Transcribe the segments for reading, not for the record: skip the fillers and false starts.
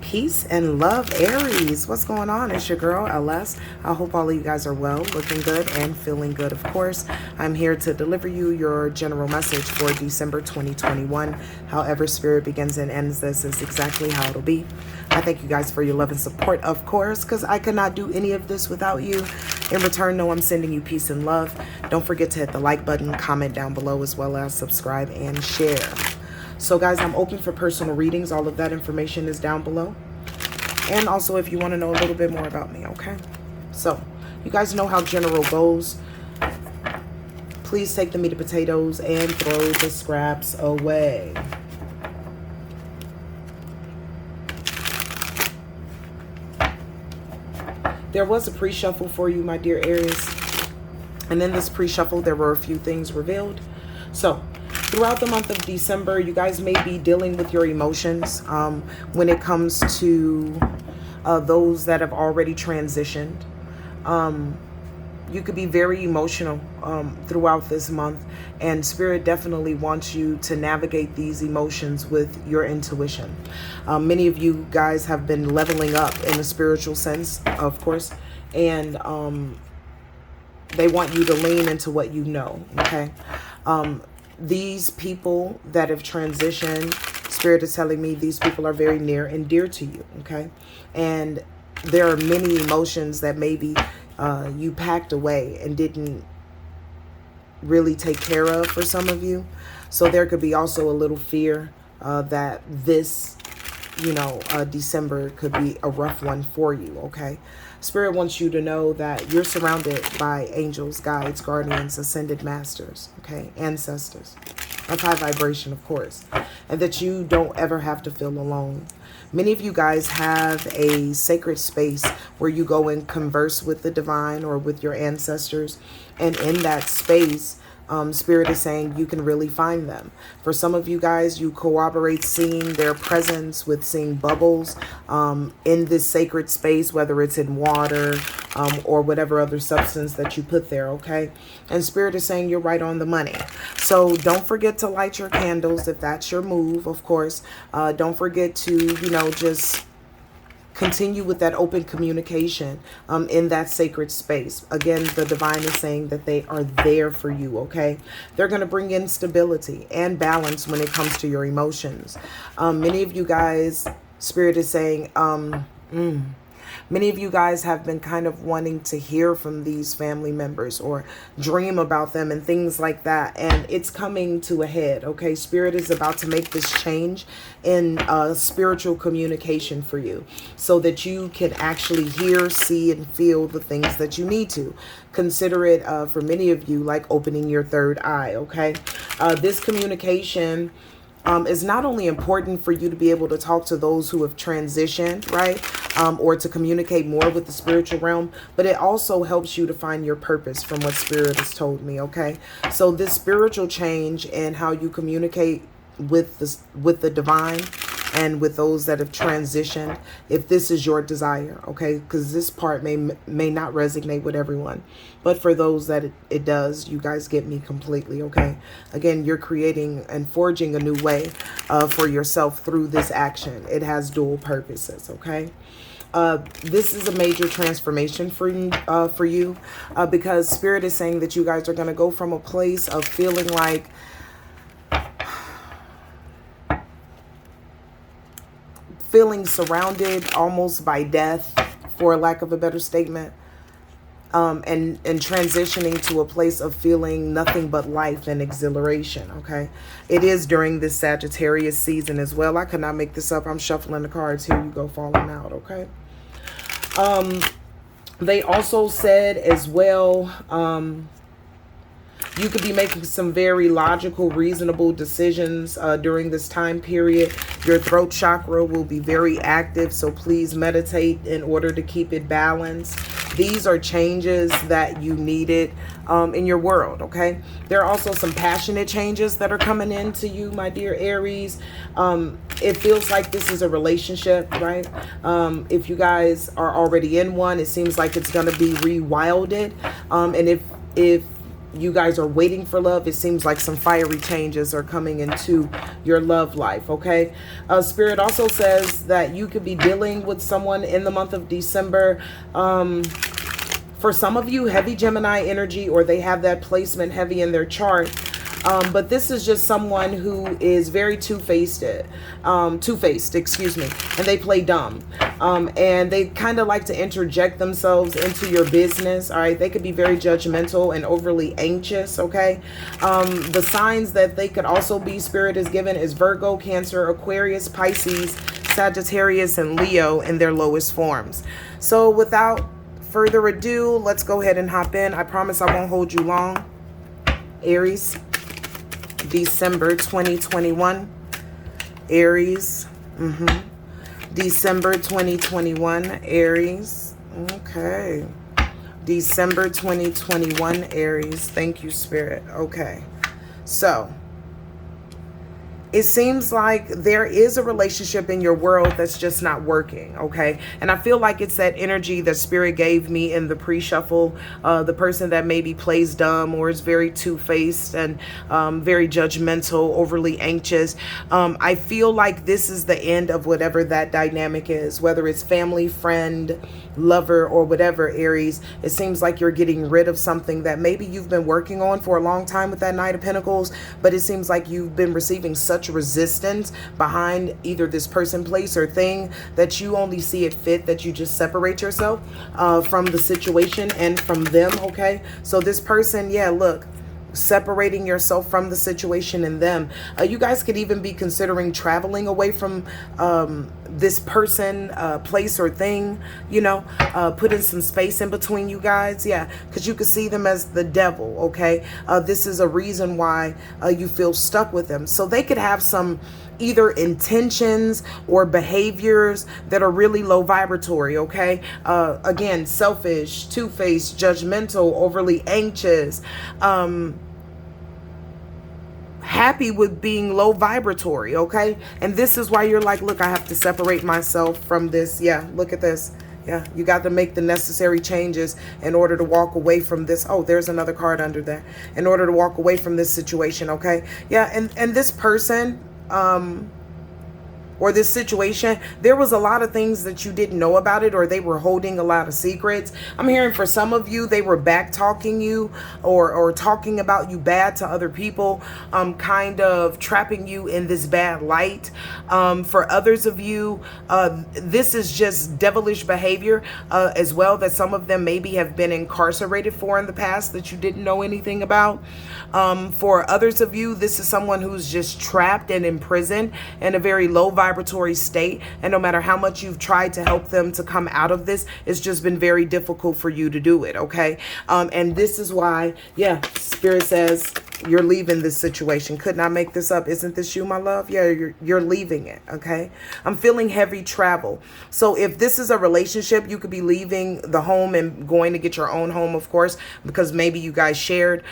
Peace and love, Aries. What's going on? It's your girl, LS. I hope all of you guys are well, looking good, and feeling good, of course. I'm here to deliver you your general message for December 2021. However Spirit begins and ends this is exactly how it'll be. I thank you guys for your love and support, of course, because I could not do any of this without you. In return, know I'm sending you peace and love. Don't forget to hit the like button, comment down below, as well as subscribe and share. So guys, I'm open for personal readings. All of that information is down below. And also if you want to know a little bit more about me, okay? So, you guys know how general goes. Please take the meat and potatoes and throw the scraps away. There was a pre-shuffle for you, my dear Aries. And in this pre-shuffle, there were a few things revealed. So, throughout the month of December, you guys may be dealing with your emotions when it comes to those that have already transitioned. You could be very emotional throughout this month, and Spirit definitely wants you to navigate these emotions with your intuition. Many of you guys have been leveling up in a spiritual sense, of course, and they want you to lean into what you know, okay? These people that have transitioned, Spirit is telling me these people are very near and dear to you, okay? And there are many emotions that maybe you packed away and didn't really take care of for some of you. So there could be also a little fear that this, December could be a rough one for you, okay? Spirit wants you to know that you're surrounded by angels, guides, guardians, ascended masters, okay, ancestors of high vibration, of course, and that you don't ever have to feel alone. Many of you guys have a sacred space where you go and converse with the divine or with your ancestors, and in that space, Spirit is saying you can really find them. For some of you guys, you corroborate seeing their presence with seeing bubbles in this sacred space, whether it's in water or whatever other substance that you put there, okay? And Spirit is saying you're right on the money. So don't forget to light your candles if that's your move, of course. Don't forget to, just continue with that open communication in that sacred space. Again, the divine is saying that they are there for you, okay? They're going to bring in stability and balance when it comes to your emotions. Many of you guys, Spirit is saying, many of you guys have been kind of wanting to hear from these family members or dream about them and things like that. And it's coming to a head, okay? Spirit is about to make this change in spiritual communication for you so that you can actually hear, see, and feel the things that you need to. Consider it, for many of you, like opening your third eye, okay? This communication is not only important for you to be able to talk to those who have transitioned, right? Or to communicate more with the spiritual realm, but it also helps you to find your purpose from what Spirit has told me, okay? So this spiritual change and how you communicate with the divine and with those that have transitioned, if this is your desire, okay? Because this part may not resonate with everyone, but for those that it does, you guys get me completely, okay? Again, you're creating and forging a new way for yourself through this action. It has dual purposes, okay? This is a major transformation for you because Spirit is saying that you guys are going to go from a place of feeling like surrounded almost by death, for lack of a better statement, and transitioning to a place of feeling nothing but life and exhilaration, okay? It is during this Sagittarius season as well. I could not make this up. I'm shuffling the cards. Here you go, falling out, okay? They also said as well, you could be making some very logical, reasonable decisions during this time period. Your throat chakra will be very active, so please meditate in order to keep it balanced. These are changes that you needed in your world, okay? There are also some passionate changes that are coming into you, my dear Aries. It feels like this is a relationship, right? If you guys are already in one, it seems like it's going to be rewilded. And if you guys are waiting for love. It seems like some fiery changes are coming into your love life, okay? Spirit also says that you could be dealing with someone in the month of December. For some of you, heavy Gemini energy, or they have that placement heavy in their chart. But this is just someone who is very two-faced, excuse me, and they play dumb. And they kind of like to interject themselves into your business, all right? They could be very judgmental and overly anxious, okay? The signs that they could also be, Spirit is given, is Virgo, Cancer, Aquarius, Pisces, Sagittarius, and Leo in their lowest forms. So without further ado, let's go ahead and hop in. I promise I won't hold you long. Aries, December 2021. Aries. December 2021. Aries. Okay. December 2021. Aries. Thank you, Spirit. Okay. So it seems like there is a relationship in your world that's just not working, okay? And I feel like it's that energy that Spirit gave me in the pre-shuffle, the person that maybe plays dumb or is very two-faced and very judgmental, overly anxious. I feel like this is the end of whatever that dynamic is, whether it's family, friend, lover, or whatever, Aries. It seems like you're getting rid of something that maybe you've been working on for a long time with that Knight of Pentacles, but it seems like you've been receiving such resistance behind either this person, place, or thing that you only see it fit that you just separate yourself from the situation and from them, okay? So this person, yeah, look, separating yourself from the situation and them. You guys could even be considering traveling away from this person, place, or thing, you know, putting some space in between you guys. Yeah, because you could see them as the devil, okay? This is a reason why you feel stuck with them. So they could have some either intentions or behaviors that are really low vibratory, okay? Again, selfish, two-faced, judgmental, overly anxious, happy with being low vibratory, okay? And this is why you're like, look, I have to separate myself from this. Yeah, look at this. Yeah, you got to make the necessary changes in order to walk away from this. Oh, there's another card under there. In order to walk away from this situation, okay? Yeah, and this person, or this situation, there was a lot of things that you didn't know about it, or they were holding a lot of secrets. I'm hearing for some of you, they were back talking you or talking about you bad to other people, kind of trapping you in this bad light. For others of you, this is just devilish behavior as well, that some of them maybe have been incarcerated for in the past that you didn't know anything about. For others of you, this is someone who's just trapped and imprisoned in a very low vibratory state, and no matter how much you've tried to help them to come out of this, it's just been very difficult for you to do it, okay? And this is why, yeah, Spirit says you're leaving this situation. Could not make this up. Isn't this you, my love? Yeah, you're leaving it, okay? I'm feeling heavy travel. So if this is a relationship, you could be leaving the home and going to get your own home, of course, because maybe you guys shared.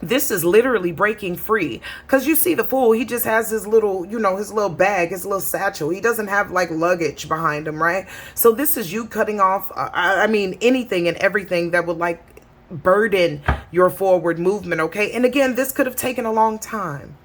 This is literally breaking free, because you see the Fool, he just has his little, you know, his little bag, his little satchel. He doesn't have like luggage behind him, right? So this is you cutting off, I mean, anything and everything that would like burden your forward movement, okay? And again, this could have taken a long time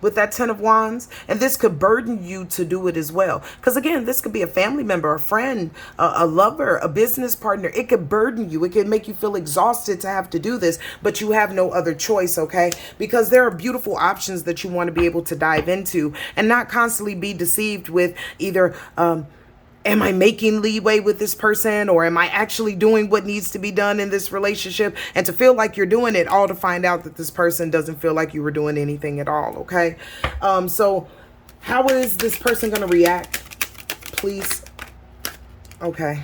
with that Ten of Wands, and this could burden you to do it as well. Because again, this could be a family member, a friend, a lover, a business partner. It could burden you. It could make you feel exhausted to have to do this, but you have no other choice, okay? Because there are beautiful options that you want to be able to dive into and not constantly be deceived with either, am I making leeway with this person, or am I actually doing what needs to be done in this relationship? And to feel like you're doing it all to find out that this person doesn't feel like you were doing anything at all, okay? So how is this person going to react? Please. Okay.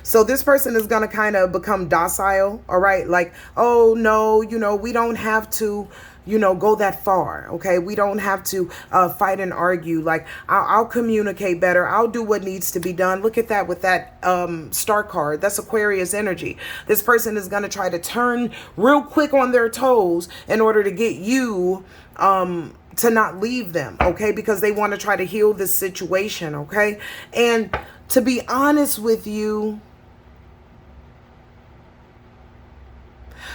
So this person is going to kind of become docile, all right? Like, oh, no, you know, we don't have to, you know, go that far, okay? We don't have to fight and argue. Like, I'll communicate better. I'll do what needs to be done. Look at that with that star card. That's Aquarius energy. This person is going to try to turn real quick on their toes in order to get you to not leave them, okay? Because they want to try to heal this situation, okay? And to be honest with you,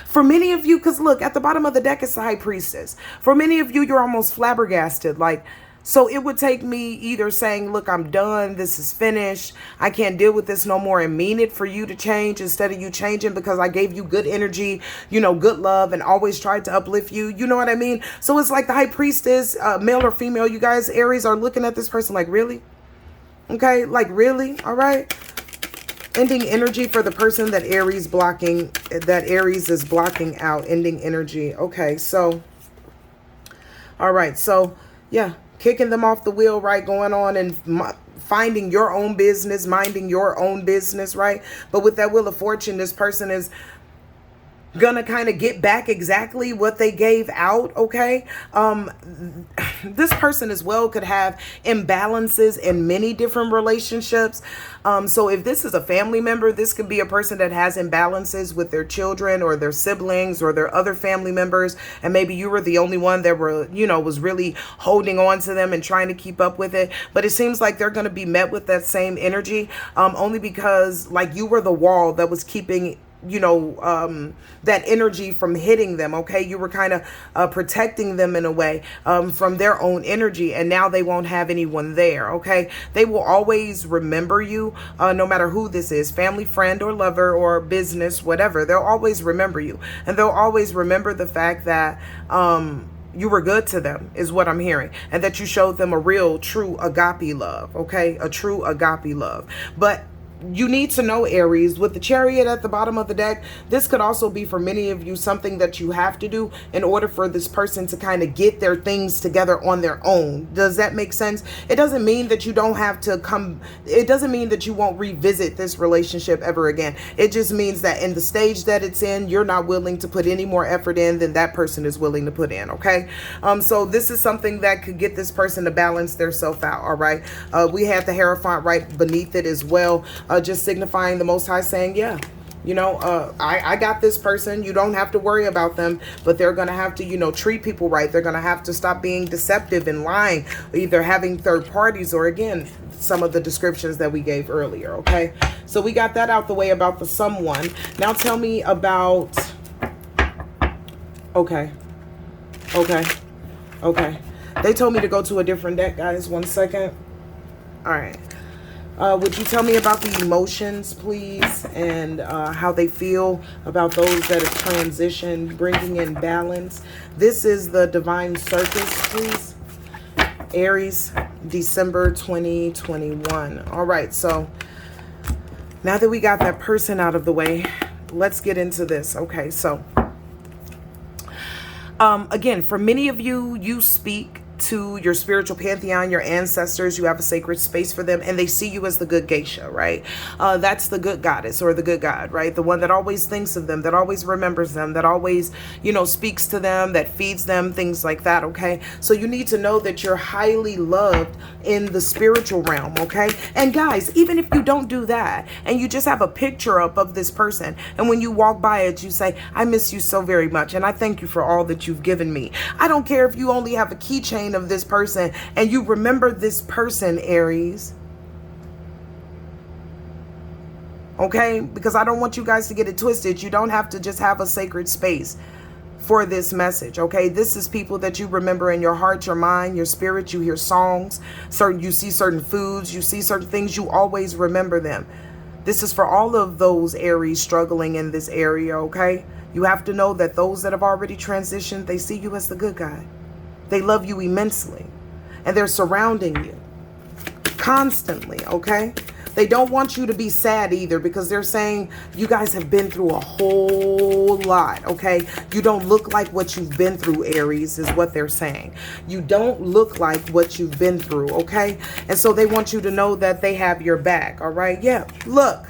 For many of you, because look, at the bottom of the deck, it's the High Priestess. For many of you, you're almost flabbergasted. Like, so it would take me either saying, look, I'm done. This is finished. I can't deal with this no more, and mean it for you to change instead of you changing because I gave you good energy, you know, good love, and always tried to uplift you. You know what I mean? So it's like the High Priestess, male or female, you guys, Aries, are looking at this person like, really? Okay, like, really? All right. Ending energy for the person that Aries is blocking out. Ending energy. Okay, so, all right. So, yeah. Kicking them off the wheel, right? Going on and finding your own business, minding your own business, right? But with that Wheel of Fortune, this person is gonna kind of get back exactly what they gave out. Okay, this person as well could have imbalances in many different relationships. So if this is a family member, this could be a person that has imbalances with their children or their siblings or their other family members, and maybe you were the only one that was really holding on to them and trying to keep up with it. But it seems like they're going to be met with that same energy, only because like you were the wall that was keeping that energy from hitting them. Okay, you were kind of protecting them in a way from their own energy, and now they won't have anyone there. Okay, they will always remember you, no matter who this is, family, friend, or lover, or business, whatever. They'll always remember you, and they'll always remember the fact that you were good to them, is what I'm hearing, and that you showed them a real, true agape love. Okay, a true agape love. But you need to know, Aries, with the Chariot at the bottom of the deck, this could also be for many of you something that you have to do in order for this person to kind of get their things together on their own. Does that make sense? It doesn't mean that you don't have to come. It doesn't mean that you won't revisit this relationship ever again. It just means that in the stage that it's in, you're not willing to put any more effort in than that person is willing to put in. Okay. So this is something that could get this person to balance their self out. All right. We had the Hierophant right beneath it as well. Just signifying the Most High saying, yeah, I got this person. You don't have to worry about them, but they're going to have to, treat people right. They're going to have to stop being deceptive and lying, either having third parties or, again, some of the descriptions that we gave earlier. Okay, so we got that out the way about the someone. Now tell me about, okay. They told me to go to a different deck, guys. 1 second. All right. Would you tell me about the emotions, please, and how they feel about those that have transitioned, bringing in balance? This is the Divine Circus, please. Aries, December 2021. All right, so now that we got that person out of the way, let's get into this. Okay, so again, for many of you, you speak to your spiritual pantheon, your ancestors. You have a sacred space for them, and they see you as the good geisha, right? That's the good goddess or the good god, right? The one that always thinks of them, that always remembers them, that always, speaks to them, that feeds them, things like that, okay? So you need to know that you're highly loved in the spiritual realm, okay? And guys, even if you don't do that, and you just have a picture up of this person, and when you walk by it, you say, I miss you so very much, and I thank you for all that you've given me. I don't care if you only have a keychain of this person and you remember this person, Aries. Okay, because I don't want you guys to get it twisted. You don't have to just have a sacred space for this message. Okay, this is people that you remember in your heart, your mind, your spirit. You hear songs, you see certain foods, you see certain things, you always remember them. This is for all of those Aries struggling in this area. Okay, you have to know that those that have already transitioned, they see you as the good guy. They love you immensely, and they're surrounding you constantly, okay? They don't want you to be sad either, because they're saying you guys have been through a whole lot, okay? You don't look like what you've been through, Aries, is what they're saying. You don't look like what you've been through, okay? And so they want you to know that they have your back, all right? Yeah, look,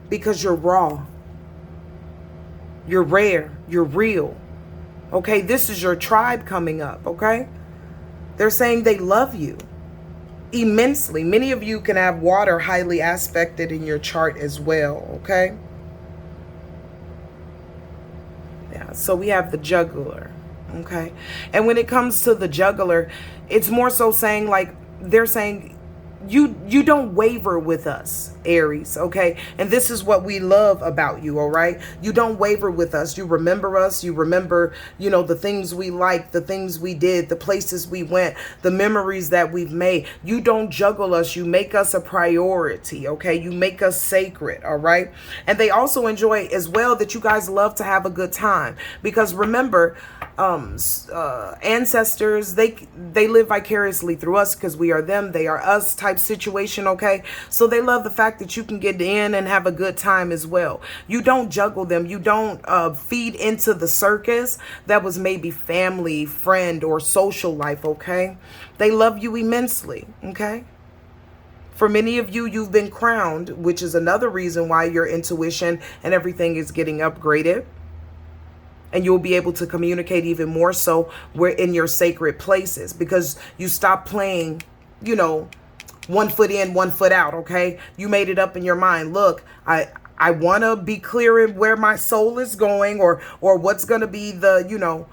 because you're raw. You're rare. You're real. Okay, this is your tribe coming up, okay? They're saying they love you immensely. Many of you can have water highly aspected in your chart as well, okay? Yeah, so we have the Juggler, okay? And when it comes to the Juggler, it's more so saying, like, they're saying you don't waver with us, Aries, okay? And this is what we love about you, all right? You don't waver with us. You remember us. You remember, the things we like, the things we did, the places we went, the memories that we've made. You don't juggle us. You make us a priority, okay? You make us sacred, all right? And they also enjoy as well that you guys love to have a good time, because remember, ancestors, they live vicariously through us because we are them, they are us type situation, okay? So they love the fact that you can get in and have a good time as well. You don't juggle them. You don't feed into the circus that was maybe family, friend, or social life, okay? They love you immensely, okay? For many of you, you've been crowned, which is another reason why your intuition and everything is getting upgraded. And you'll be able to communicate even more so we're in your sacred places, because you stop playing, 1 foot in, 1 foot out, okay? You made it up in your mind. Look, I want to be clear in where my soul is going, or what's going to be the,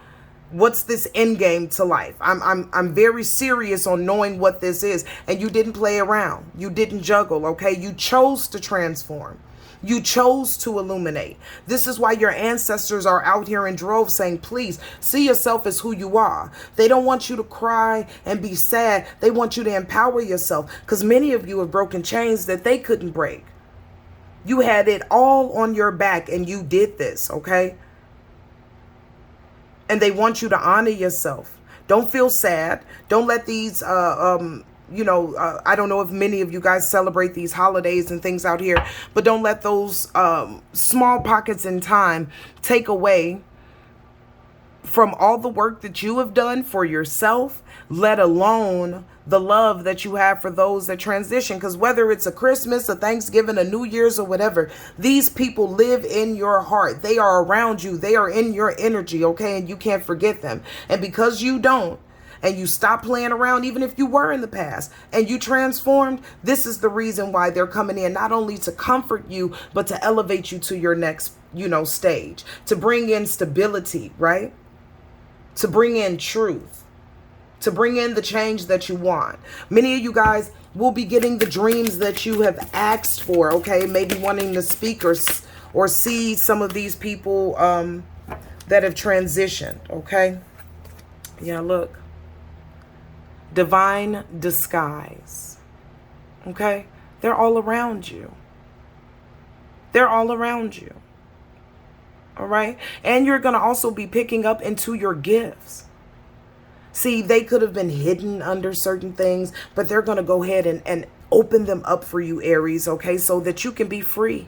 what's this end game to life. I'm very serious on knowing what this is. And you didn't play around. You didn't juggle, okay? You chose to transform. You chose to illuminate. This is why your ancestors are out here in droves saying, please see yourself as who you are. They don't want you to cry and be sad. They want you to empower yourself, because many of you have broken chains that they couldn't break. You had it all on your back and you did this, okay? And they want you to honor yourself. Don't feel sad. Don't let these I don't know if many of you guys celebrate these holidays and things out here, but don't let those small pockets in time take away from all the work that you have done for yourself, let alone the love that you have for those that transition. Because whether it's a Christmas, a Thanksgiving, a New Year's, or whatever, these people live in your heart. They are around you. They are in your energy, okay? And you can't forget them. And because you don't, and you stop playing around, even if you were in the past, and you transformed, this is the reason why they're coming in, not only to comfort you, but to elevate you to your next, stage, to bring in stability, right? To bring in truth, to bring in the change that you want. Many of you guys will be getting the dreams that you have asked for, okay? Maybe wanting to speak or see some of these people that have transitioned, okay? Yeah, look. Divine disguise, okay? They're all around you. They're all around you, all right? And you're going to also be picking up into your gifts. See, they could have been hidden under certain things, but they're going to go ahead and open them up for you, Aries, okay? So that you can be free.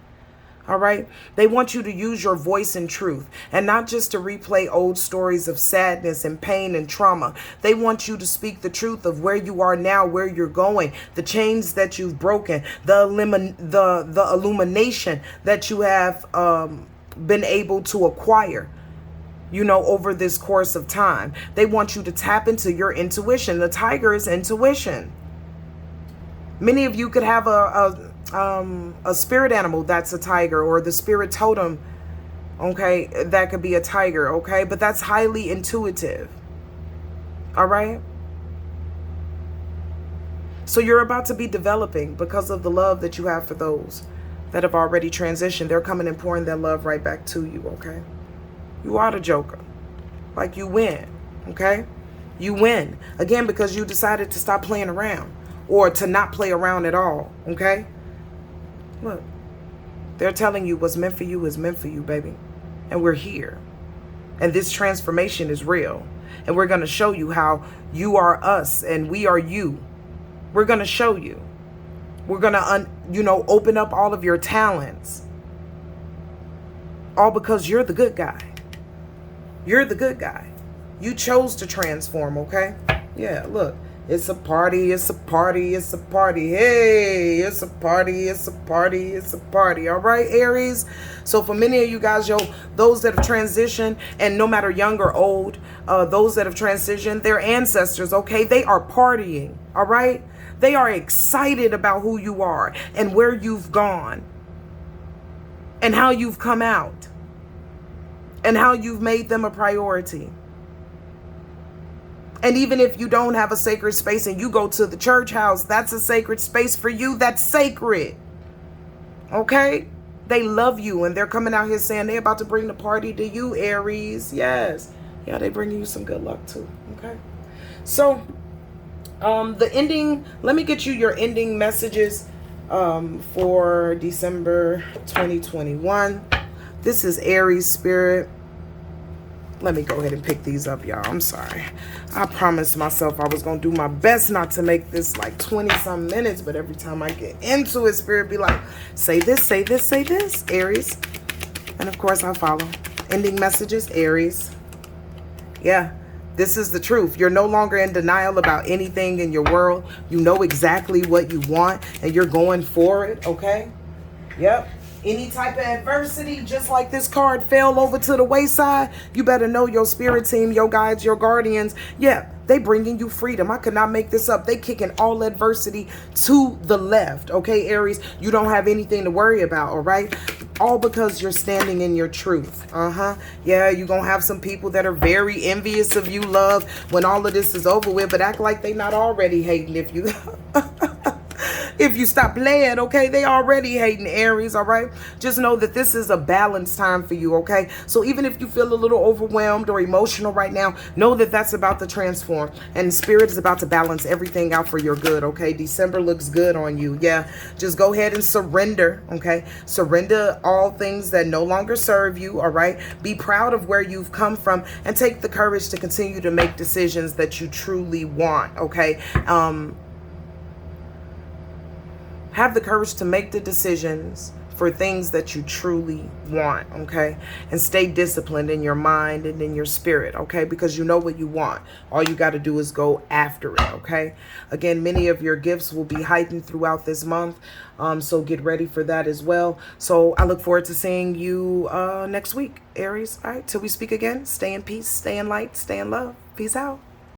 All right. They want you to use your voice and truth, and not just to replay old stories of sadness and pain and trauma. They want you to speak the truth of where you are now, where you're going, the chains that you've broken, the illumination that you have been able to acquire, over this course of time. They want you to tap into your intuition. The tiger is intuition. Many of you could have a spirit animal that's a tiger, or the spirit totem, okay, that could be a tiger, okay, but that's highly intuitive. All right, so you're about to be developing because of the love that you have for those that have already transitioned. They're coming and pouring their love right back to you, okay? You are the joker. Like, you win, okay? You win again because you decided to stop playing around, or to not play around at all, okay? Look, they're telling you what's meant for you is meant for you, baby. And we're here. And this transformation is real. And we're going to show you how you are us and we are you. We're going to show you. We're going to, open up all of your talents. All because you're the good guy. You're the good guy. You chose to transform, okay? Yeah, look. It's a party, it's a party, it's a party. Hey, it's a party, it's a party, it's a party. All right, Aries? So for many of you guys, those that have transitioned, and no matter young or old, those that have transitioned, their ancestors, okay, they are partying, all right? They are excited about who you are and where you've gone and how you've come out and how you've made them a priority. And even if you don't have a sacred space and you go to the church house, that's a sacred space for you. That's sacred. Okay? They love you, and they're coming out here saying they're about to bring the party to you, Aries. Yes. Yeah, they bringing you some good luck too. Okay? So, the ending, let me get you your ending messages for December 2021. This is Aries spirit. Let me go ahead and pick these up, y'all. I'm sorry. I promised myself I was going to do my best not to make this like 20-some minutes, but every time I get into it, spirit be like, say this, say this, say this, Aries. And of course, I follow. Ending messages, Aries. Yeah, this is the truth. You're no longer in denial about anything in your world. You know exactly what you want, and you're going for it, okay? Yep. Any type of adversity, just like this card fell over to the wayside, you better know your spirit team, your guides, your guardians. Yeah, they bringing you freedom. I could not make this up. They kicking all adversity to the left. Okay, Aries, you don't have anything to worry about, all right? All because you're standing in your truth. Yeah, you're going to have some people that are very envious of you, love, when all of this is over with, but act like they not already hating if you... If you stop playing, okay? They already hating, Aries, all right? Just know that this is a balanced time for you, okay? So even if you feel a little overwhelmed or emotional right now, know that that's about to transform. And Spirit is about to balance everything out for your good, okay? December looks good on you. Yeah, just go ahead and surrender, okay? Surrender all things that no longer serve you, all right? Be proud of where you've come from and take the courage to continue to make decisions that you truly want, okay? Have the courage to make the decisions for things that you truly want, okay? And stay disciplined in your mind and in your spirit, okay? Because you know what you want. All you got to do is go after it, okay? Again, many of your gifts will be heightened throughout this month, so get ready for that as well. So I look forward to seeing you next week, Aries. All right, till we speak again, stay in peace, stay in light, stay in love. Peace out.